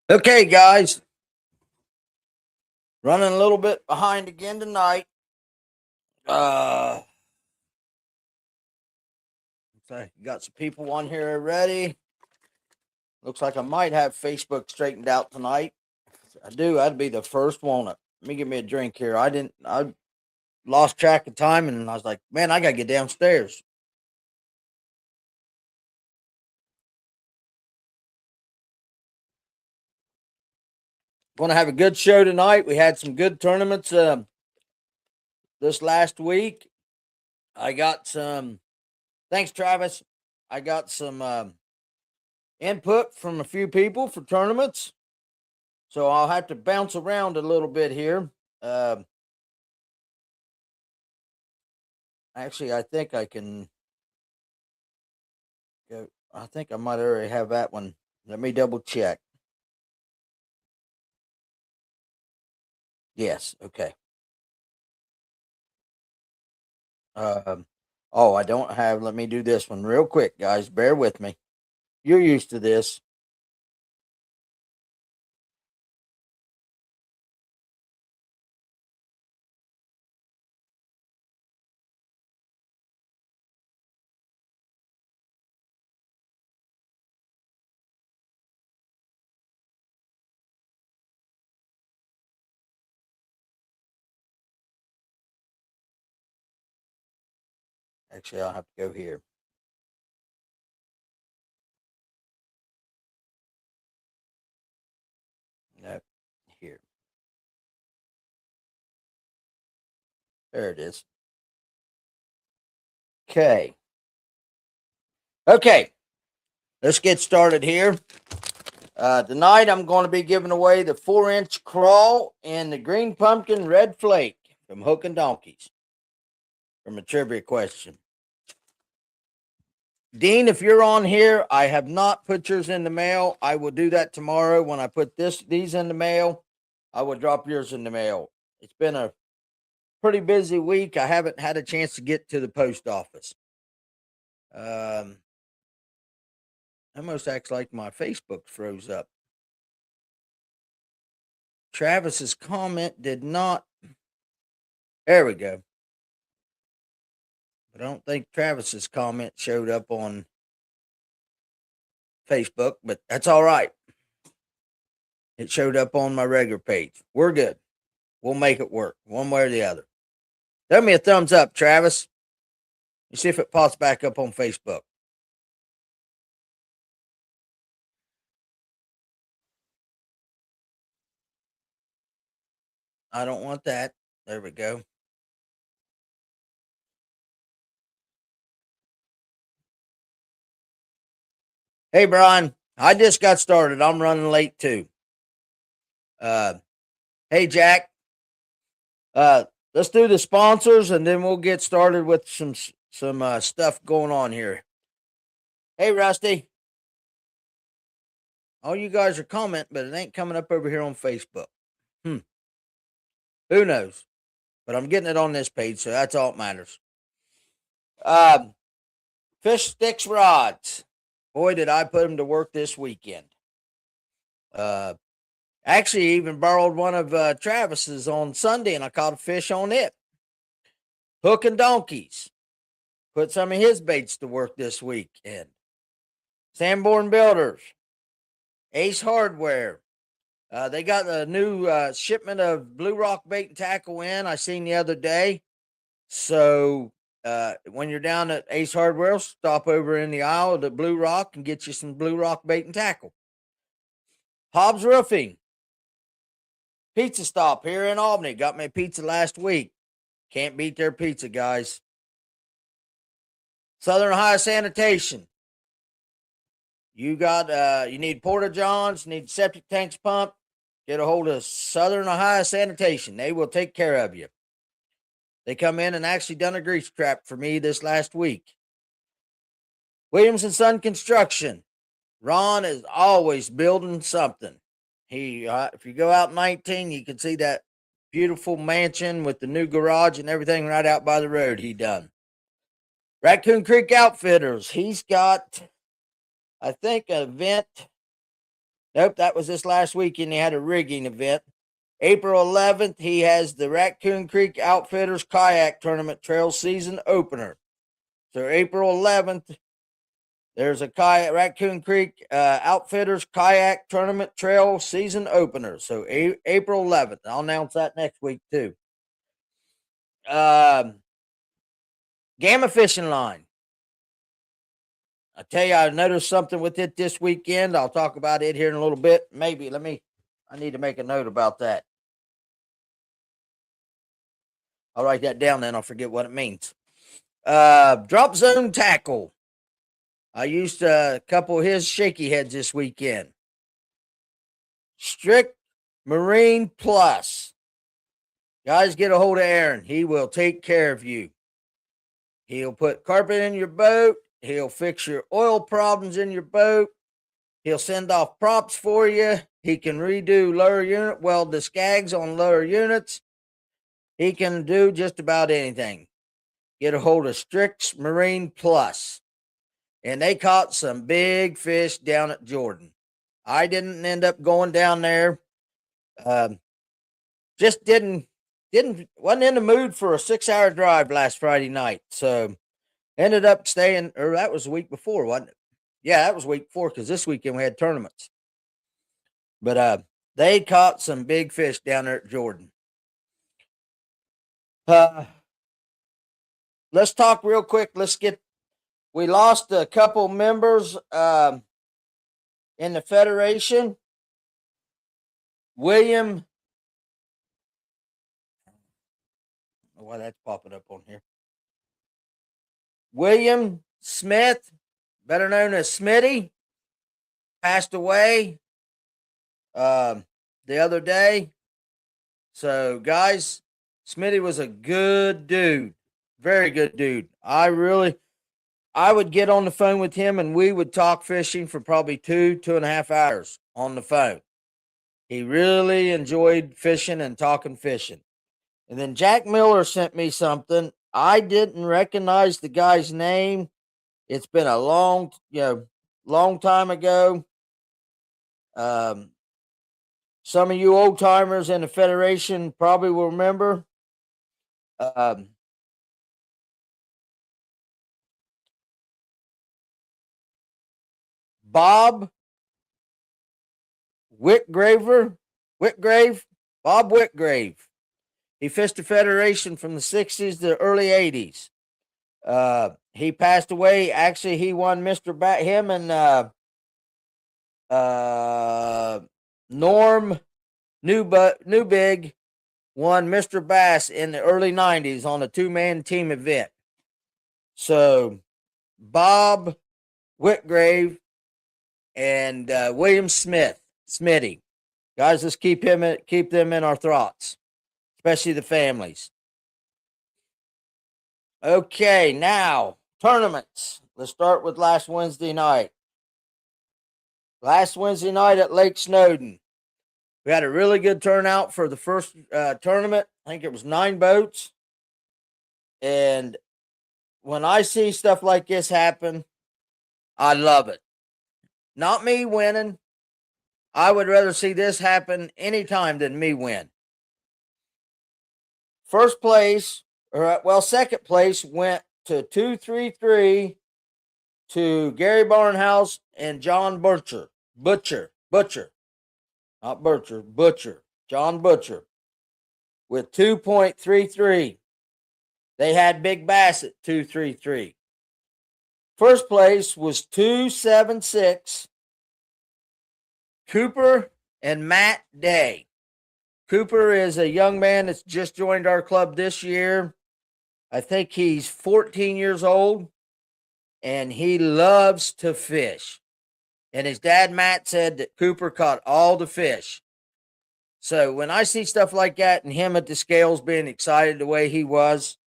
Okay, guys, running a little bit behind again tonight. Uh, got some people on here already. Looks like I might have Facebook straightened out tonight. If I do, I'd be the first one. Let me give me a drink here. I lost track of time, and I was like, man, I gotta get downstairs. Going to have a good show tonight. We had some good tournaments this last week. I got some. Thanks, Travis. I got some input from a few people for tournaments. So I'll have to bounce around a little bit here. Uh, Actually, I think I can go. I think I might already have that one. Let me double check. Yes. Okay. Um, oh, I don't have. Let me do this one real quick, guys. Bear with me. You're used to this. Actually, I'll have to go here. No, here. There it is. Okay. Okay. Let's get started here. Tonight, I'm going to be giving away the 4-inch crawl and the green pumpkin red flake from Hook and Donkeys from a trivia question. Dean, if you're on here, I have not put yours in the mail. I will do that tomorrow when I put these in the mail. I will drop yours in the mail. It's been a pretty busy week. I haven't had a chance to get to the post office. Almost acts like my Facebook froze up. Travis's comment did not. There we go. But I don't think Travis's comment showed up on Facebook, but that's all right. It showed up on my regular page. We're good. We'll make it work one way or the other. Throw me a thumbs up, Travis. You see if it pops back up on Facebook. I don't want that. There we go. Hey, Brian. I just got started. I'm running late too. Uh, hey, Jack. Uh, let's do the sponsors and then we'll get started with some stuff going on here. Hey, Rusty. All you guys are commenting, but it ain't coming up over here on Facebook. Hmm. Who knows? But I'm getting it on this page, so that's all that matters. Um, Fish sticks rods. Boy, did I put them to work this weekend. Uh, Actually, even borrowed one of Travis's on Sunday, and I caught a fish on it. Hook and Donkeys. Put some of his baits to work this weekend. Sanborn Builders. Ace Hardware. They got a new shipment of Blue Rock bait and tackle in. I seen the other day. So when you're down at Ace Hardware, stop over in the aisle of the Blue Rock and get you some Blue Rock bait and tackle. Hobbs Roofing. Pizza stop here in Albany. Got me a pizza last week. Can't beat their pizza, guys. Southern Ohio Sanitation. You got you need porta johns, need septic tanks pumped. Get a hold of Southern Ohio Sanitation. They will take care of you. They come in and actually done a grease trap for me this last week. Williams and Son Construction. Ron is always building something. If you go out 19, you can see that beautiful mansion with the new garage and everything right out by the road. He done. Raccoon Creek Outfitters. He's got, I think, an event Nope, that was this last weekend. He had a rigging event. April 11th, he has the Raccoon Creek Outfitters Kayak Tournament Trail Season Opener. So April 11th, there's a Raccoon Creek Outfitters Kayak Tournament Trail Season Opener. So April 11th. I'll announce that next week too. Gamma Fishing Line. I tell you, I noticed something with it this weekend. I'll talk about it here in a little bit. Maybe I need to make a note about that. I'll write that down, then I'll forget what it means. Drop Zone Tackle. I used a couple of his shaky heads this weekend. Strict Marine Plus. Guys, get a hold of Aaron. He will take care of you. He'll put carpet in your boat. He'll fix your oil problems in your boat. He'll send off props for you. He can redo lower unit, weld the skags on lower units. He can do just about anything. Get a hold of Strix Marine Plus. And they caught some big fish down at Jordan. I didn't end up going down there. Just wasn't in the mood for a 6-hour drive last Friday night. So ended up staying, or that was the week before, wasn't it? Yeah, that was the week before, because this weekend we had tournaments. But they caught some big fish down there at Jordan. Let's talk real quick. We lost a couple members in the Federation. William, why that's popping up on here. William Smith, better known as Smitty, passed away the other day. So, guys, Smitty was a good dude. Very good dude. I would get on the phone with him and we would talk fishing for probably 2.5 hours on the phone. He really enjoyed fishing and talking fishing. And then Jack Miller sent me something. I didn't recognize the guy's name. It's been a long time ago. Some of you old timers in the Federation probably will remember. Bob Whitgrave, Bob Whitgrave. He fished the Federation from the 60s to the early 80s. He passed away. Actually, he won Mr. Him and Norm Newbig won Mr. Bass in the early 90s on a 2-man team event. So, Bob Whitgrave and William Smitty. Guys, let's keep them in our thoughts, especially the families. Okay, now tournaments. Let's start with last Wednesday night. Last Wednesday night at Lake Snowden, we had a really good turnout for the first tournament. I think it was 9 boats. And when I see stuff like this happen, I love it. Not me winning. I would rather see this happen anytime than me win. Second place went to 233 to Gary Barnhouse and John Butcher. John Butcher with 2.33. They had Big Bass at 233. First place was 276. Cooper and Matt Day. Cooper is a young man that's just joined our club this year. I think he's 14 years old, and he loves to fish. And his dad, Matt, said that Cooper caught all the fish. So when I see stuff like that and him at the scales being excited the way he was,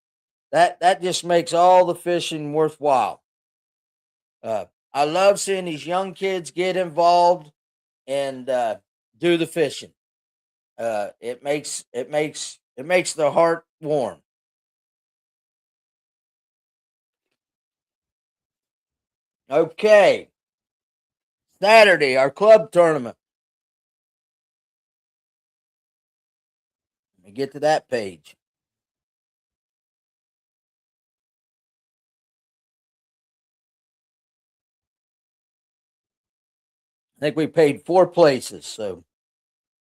that just makes all the fishing worthwhile. I love seeing these young kids get involved and do the fishing. It makes the heart warm. Okay. Saturday, our club tournament. get to that page. I think we paid 4 places. So,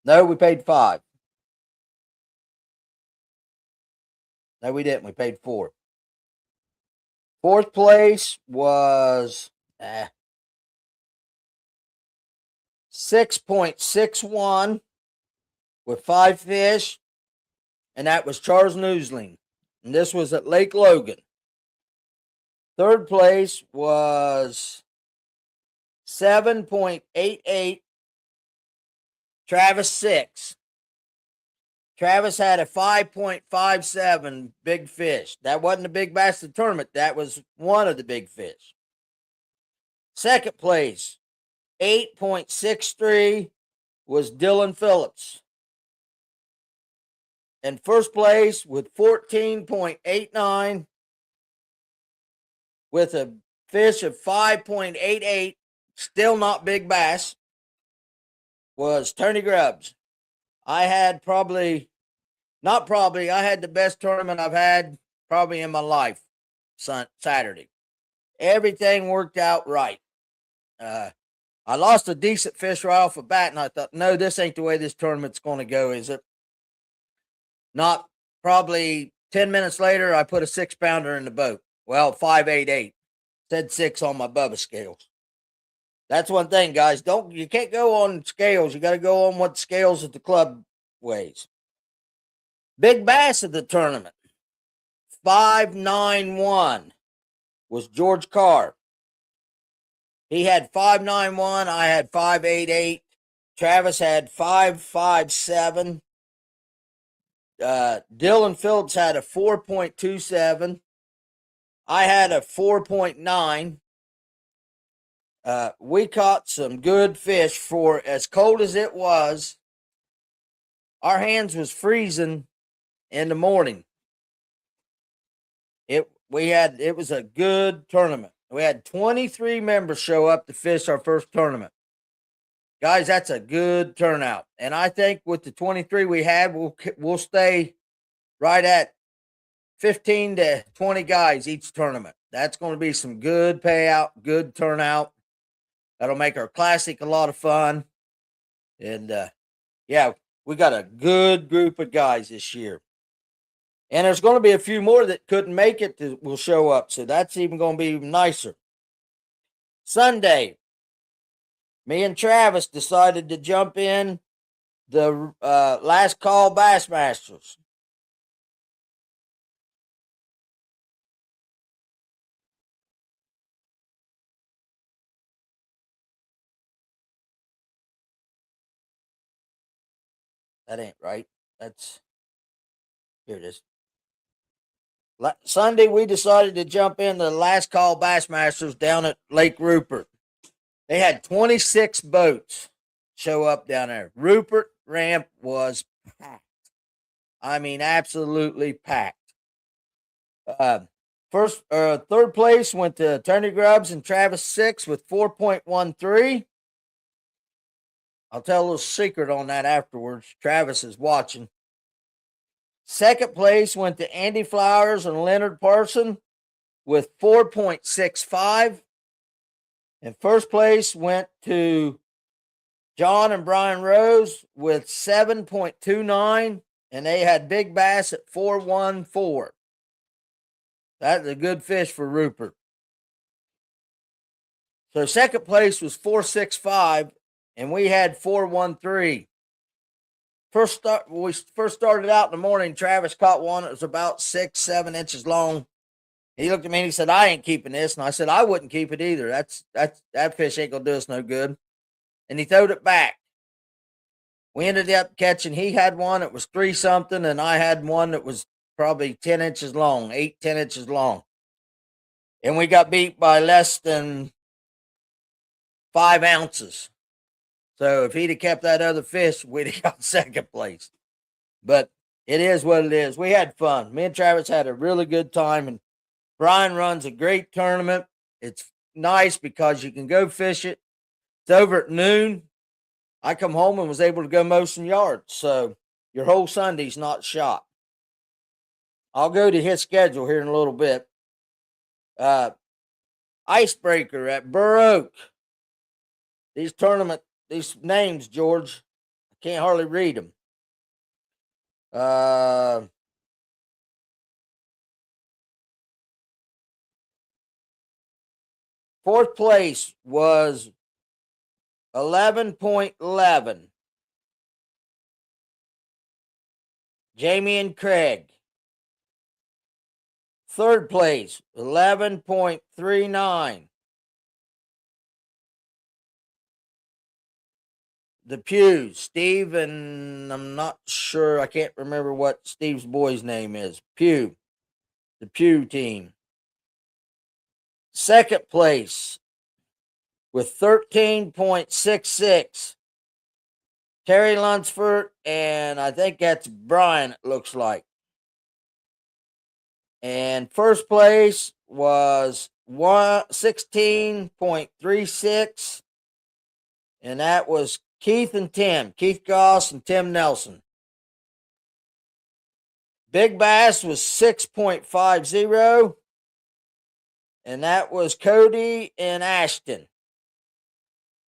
no, we paid 5. No, we didn't. We paid 4. Fourth place was 6.61 with 5 fish, and that was Charles Newsling. And this was at Lake Logan. Third place was 7.88, Travis 6. Travis had a 5.57 big fish. That wasn't the big bass of the tournament. That was one of the big fish. Second place, 8.63, was Dylan Phillips. And first place with 14.89, with a fish of 5.88, still not big bass, was Tony Grubbs. I had I had the best tournament I've had probably in my life Saturday. Everything worked out right. I lost a decent fish right off the bat, and I thought, no, this ain't the way this tournament's going to go, is it? Not probably 10 minutes later, I put a 6-pounder in the boat. Well, 5.88. Said 6 on my Bubba scales. That's one thing, guys. You can't go on scales. You got to go on what scales at the club weighs. Big bass of the tournament, 591, was George Carr. He had 591. I had 588. Travis had 557. Dylan Phillips had a 4.27. I had a 4.9. We caught some good fish for as cold as it was. Our hands was freezing in the morning. It was a good tournament. We had 23 members show up to fish our first tournament. Guys, that's a good turnout. And I think with the 23 we had, we'll stay right at 15 to 20 guys each tournament. That's going to be some good payout, good turnout. That'll make our classic a lot of fun. And yeah, we got a good group of guys this year. And there's going to be a few more that couldn't make it that will show up. So that's even going to be even nicer. Sunday, me and Travis decided to jump in the last call Bassmasters. That ain't right. Here it is. Sunday, we decided to jump in the last call Bassmasters down at Lake Rupert. They had 26 boats show up down there. Rupert Ramp was packed. I mean, absolutely packed. Third place went to Tony Grubbs and Travis 6 with 4.13. I'll tell a little secret on that afterwards. Travis is watching. Second place went to Andy Flowers and Leonard Parson with 4.65. And first place went to John and Brian Rose with 7.29. And they had big bass at 4.14. That's a good fish for Rupert. So second place was 4.65. And we had 4.13. When we first started out in the morning, Travis caught one that was about 6-7 inches long. He looked at me and he said, "I ain't keeping this." And I said, "I wouldn't keep it either. That fish ain't gonna do us no good." And he throwed it back. We ended up catching. He had one that was 3-something, and I had one that was probably 10 inches long, 8-10 inches long. And we got beat by less than 5 ounces. So if he'd have kept that other fish, we'd have got second place. But it is what it is. We had fun. Me and Travis had a really good time. And Brian runs a great tournament. It's nice because you can go fish it. It's over at noon. I come home and was able to go mow some yards. So your whole Sunday's not shot. I'll go to his schedule here in a little bit. Icebreaker at Burr Oak. These names, George, I can't hardly read them. Fourth place was 11.11. Jamie and Craig. Third place, 11.39. The Pews, Steve, and I'm not sure, I can't remember what Steve's boy's name is. Pew, the Pew team. Second place with 13.66. Terry Lunsford, and I think that's Brian, it looks like. And first place was 16.36. And that was Keith Goss and Tim Nelson. Big Bass was 6.50. And that was Cody and Ashton.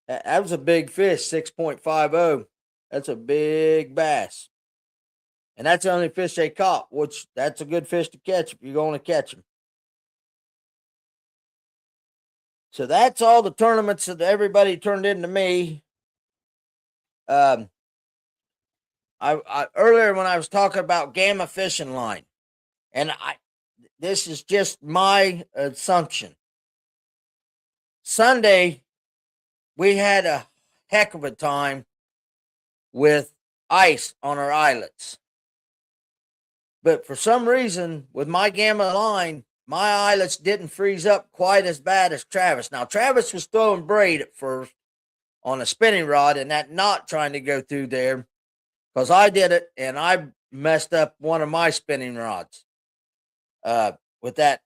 That was a big fish, 6.50. That's a big bass. And that's the only fish they caught, which that's a good fish to catch if you're going to catch them. So that's all the tournaments that everybody turned into me. I earlier when I was talking about Gamma Fishing Line, and this is just my assumption. Sunday, we had a heck of a time with ice on our islets. But for some reason, with my Gamma line, my islets didn't freeze up quite as bad as Travis. Now, Travis was throwing braid at first on a spinning rod and that knot trying to go through there because I did it and I messed up one of my spinning rods with that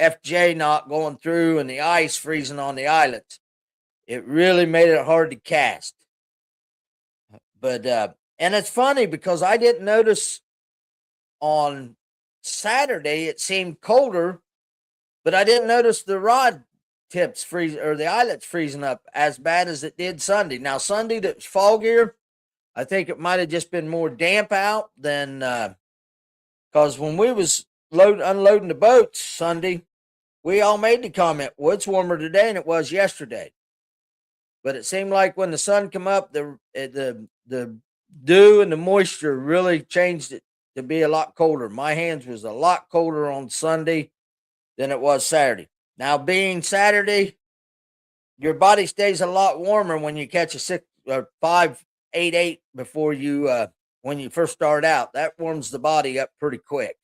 FJ knot going through and the ice freezing on the islets. It really made it hard to cast. But, and it's funny because I didn't notice on Saturday it seemed colder, but I didn't notice the rod tips freeze or the eyelets freezing up as bad as it did Sunday. Now Sunday that was foggier, I think it might have just been more damp out than because when we was unloading the boats Sunday, we all made the comment, well, it's warmer today than it was yesterday. But it seemed like when the sun come up, the dew and the moisture really changed it to be a lot colder. My hands was a lot colder on Sunday than it was Saturday. Now, being Saturday, your body stays a lot warmer when you catch a 5.88 before you when you first start out. That warms the body up pretty quick.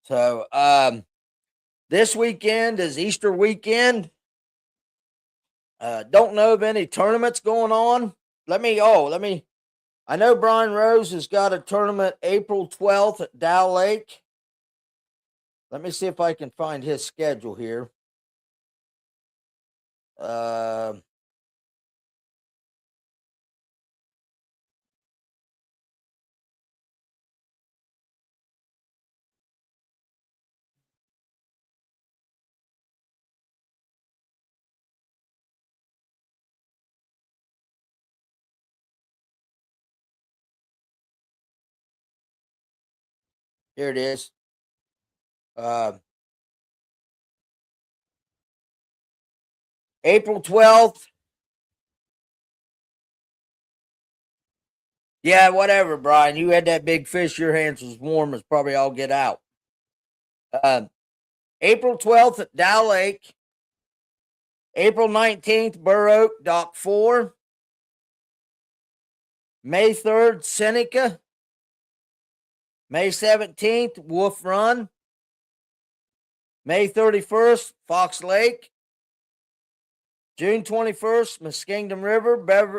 So this weekend is Easter weekend. Don't know of any tournaments going on. I know Brian Rose has got a tournament April 12th at Dow Lake. Let me see if I can find his schedule here. Here it is. April 12th. Yeah, whatever, Brian. You had that big fish. Your hands was warm as probably all get out. April 12th at Dow Lake. April 19th, Burr Oak, Dock 4. May 3rd, Seneca. May 17th, Wolf Run. May 31st, Fox Lake. June 21st, Muskingum River,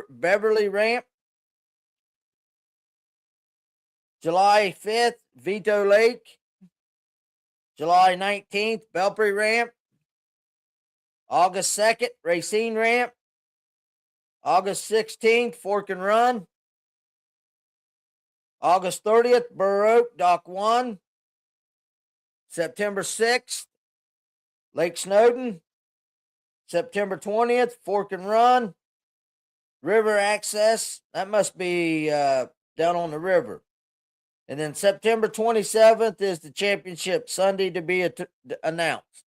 Beverly Ramp. July 5th, Vito Lake. July 19th, Belpre Ramp. August 2nd, Racine Ramp. August 16th, Fork and Run. August 30th, Burr Oak, Dock 1. September 6th, Lake Snowden. September 20th, Fork and Run. River access, that must be down on the river. And then September 27th is the championship Sunday to be announced.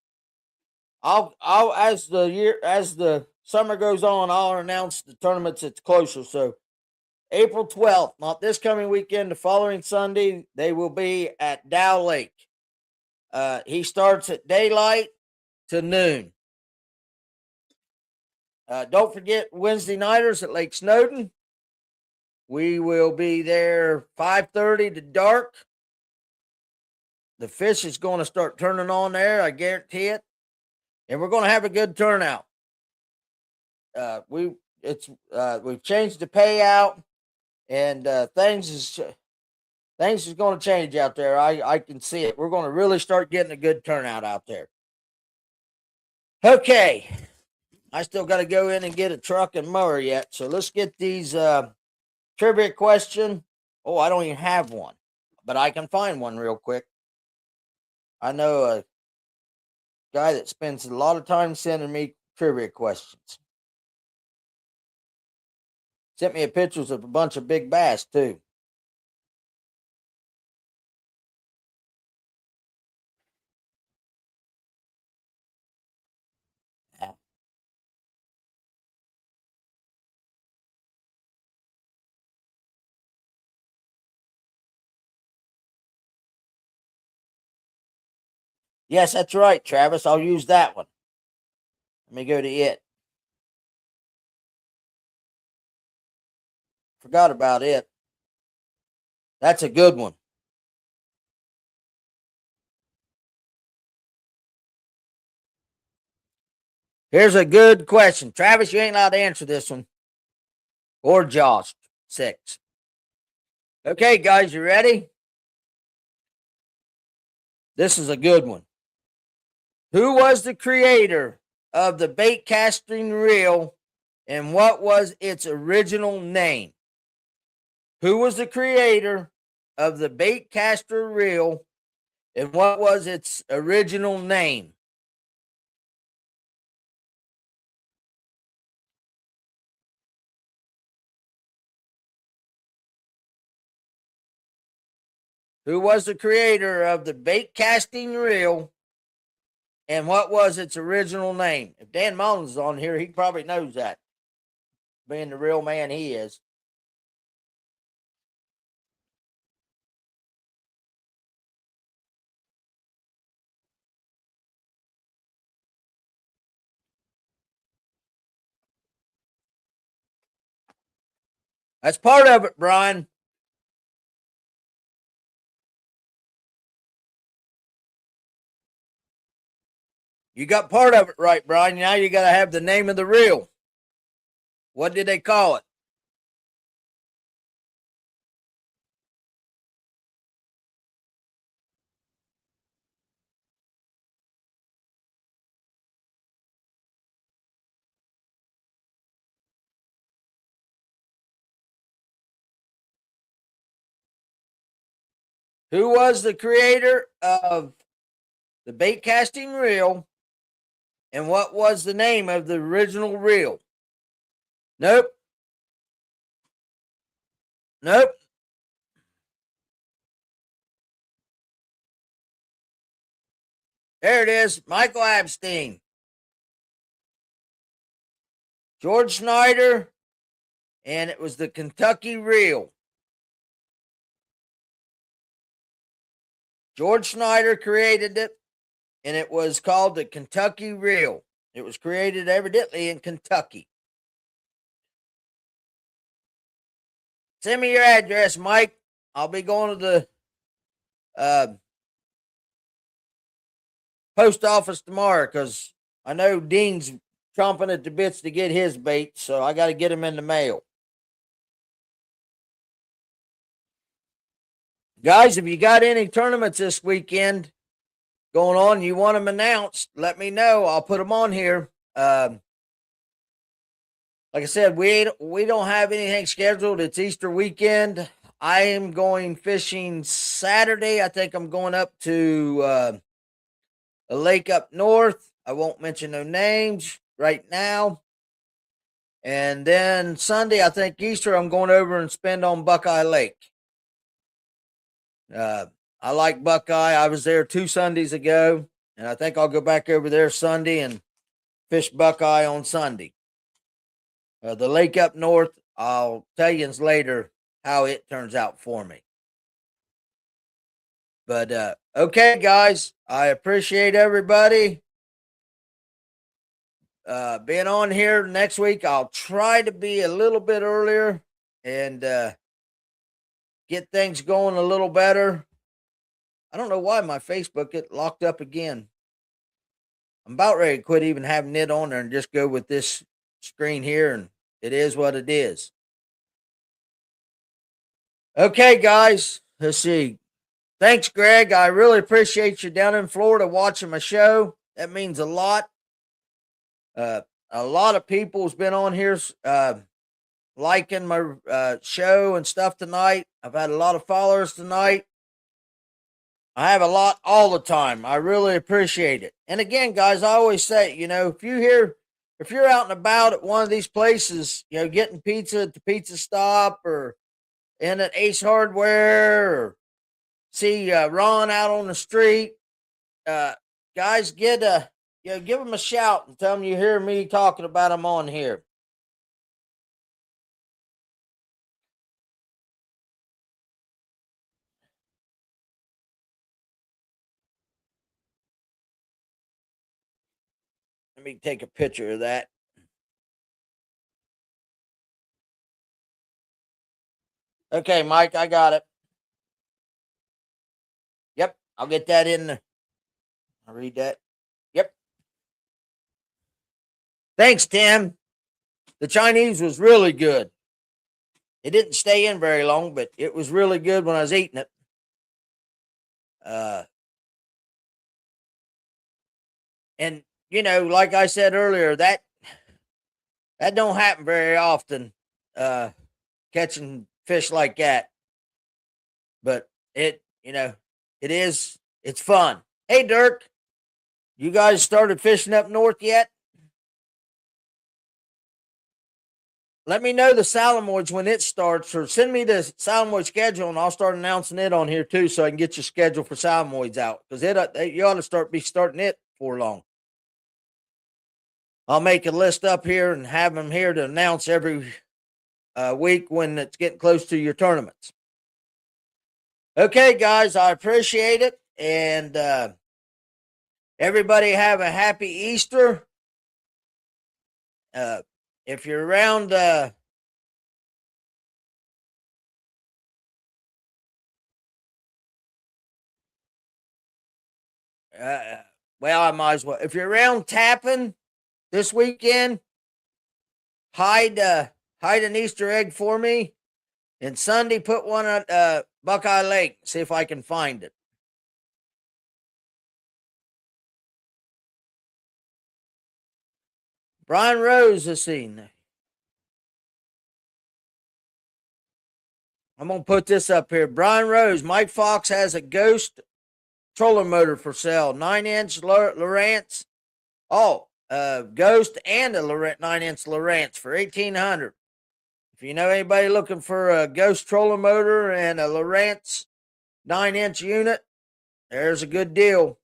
I'll as the summer goes on, I'll announce the tournaments that's closer. So April 12th, not this coming weekend, the following Sunday, they will be at Dow Lake. He starts at daylight to noon. Don't forget Wednesday nighters at Lake Snowden. We will be there 5:30 to dark. The fish is going to start turning on there, I guarantee it. And we're going to have a good turnout. We've changed the payout, and things is going to change out there. I can see it. We're going to really start getting a good turnout out there. Okay, I still got to go in and get a truck and mower yet. So let's get these trivia question. Oh, I don't even have one, but I can find one real quick. I know a guy that spends a lot of time sending me trivia questions. Sent me pictures of a bunch of big bass, too. Yes, that's right, Travis. I'll use that one. Let me go to it. Forgot about it. That's a good one. Here's a good question. Travis, you ain't allowed to answer this one. Or Josh, 6. Okay, guys, you ready? This is a good one. Who was the creator of the bait casting reel, and what was its original name? Who was the creator of the bait caster reel, and what was its original name? Who was the creator of the bait casting reel, and what was its original name? If Dan Mullins is on here, he probably knows that, being the real man he is. That's part of it, Brian. You got part of it right, Brian. Now you got to have the name of the reel. What did they call it? Who was the creator of the bait casting reel, and what was the name of the original reel? Nope. Nope. There it is. Michael Abstein. George Snyder, and it was the Kentucky reel. George Snyder created it, and it was called the Kentucky reel. It was created evidently in Kentucky. Send me your address, Mike. I'll be going to the post office tomorrow because I know Dean's chomping at the bits to get his bait, so I got to get him in the mail. Guys, if you got any tournaments this weekend going on, you want them announced, let me know. I'll put them on here. Like I said, we don't have anything scheduled. It's Easter weekend. I am going fishing Saturday. I think I'm going up to a lake up north. I won't mention no names right now. And then Sunday, I think Easter, I'm going over and spend on Buckeye Lake. I like Buckeye. I was there 2 Sundays ago, and I think I'll go back over there Sunday and fish Buckeye on Sunday. The lake up north, I'll tell you later how it turns out for me. But okay, guys, I appreciate everybody being on here. Next week, I'll try to be a little bit earlier and get things going a little better. I don't know why my Facebook get locked up again. I'm about ready to quit even having it on there and just go with this screen here, and it is what it is. Okay, guys, let's see. Thanks, Greg. I really appreciate you down in Florida watching my show. That means a lot. A lot of people's been on here liking my show and stuff tonight. I've had a lot of followers tonight. I have a lot all the time. I really appreciate it. And again, guys, I always say, if you're out and about at one of these places, getting pizza at the pizza stop or in at Ace Hardware or see Ron out on the street, guys, give them a shout and tell them you hear me talking about them on here. Let me take a picture of that. Okay, Mike, I got it. Yep, I'll get that in there. I'll read that. Yep. Thanks, Tim. The Chinese was really good. It didn't stay in very long, but it was really good when I was eating it. And like I said earlier, that don't happen very often, catching fish like that. But it's fun. Hey, Dirk, you guys started fishing up north yet? Let me know the Salamoids when it starts, or send me the Salamoid schedule, and I'll start announcing it on here too, so I can get your schedule for Salamoids out, because you ought to be starting it before long. I'll make a list up here and have them here to announce every week when it's getting close to your tournaments. Okay, guys, I appreciate it, and everybody have a happy Easter. If you're around, well, I might as well. If you're around Tappan this weekend, hide an Easter egg for me, and Sunday put one at Buckeye Lake. See if I can find it. Brian Rose has seen. I'm going to put this up here. Brian Rose, Mike Fox has a Ghost trolling motor for sale. 9-inch Lowrance. Ghost and a 9-inch Lowrance for $1,800. If you know anybody looking for a Ghost trolling motor and a Lowrance 9-inch unit, there's a good deal.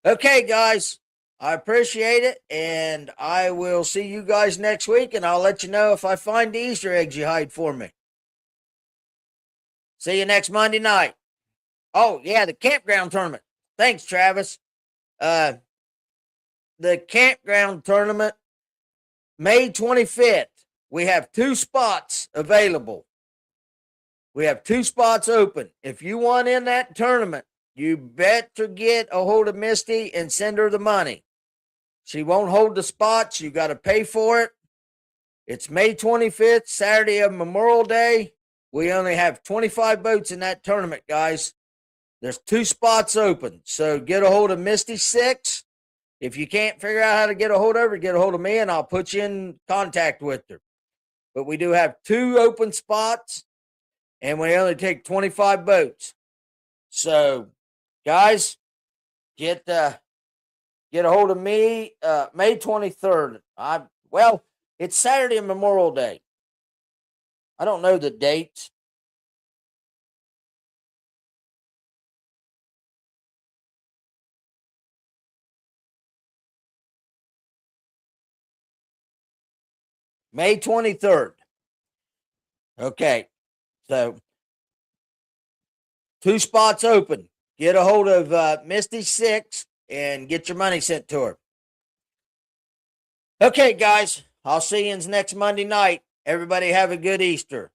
Okay, guys, I appreciate it, and I will see you guys next week, and I'll let you know if I find the Easter eggs you hide for me. See you next Monday night. Oh, yeah, the campground tournament. Thanks, Travis. The campground tournament, May 25th. We have 2 spots available. We have 2 spots open. If you want in that tournament, you better get a hold of Misty and send her the money. She won't hold the spots. You got to pay for it. It's May 25th, Saturday of Memorial Day. We only have 25 boats in that tournament, guys. There's 2 spots open. So get a hold of Misty 6. If you can't figure out how to get a hold of her, get a hold of me, and I'll put you in contact with her. but we do have 2 open spots, and we only take 25 boats. So, guys, get a hold of me. May 23rd. It's Saturday and Memorial Day. I don't know the dates. May 23rd. Okay. So 2 spots open. Get a hold of Misty Six and get your money sent to her. Okay, guys. I'll see you next Monday night. Everybody have a good Easter.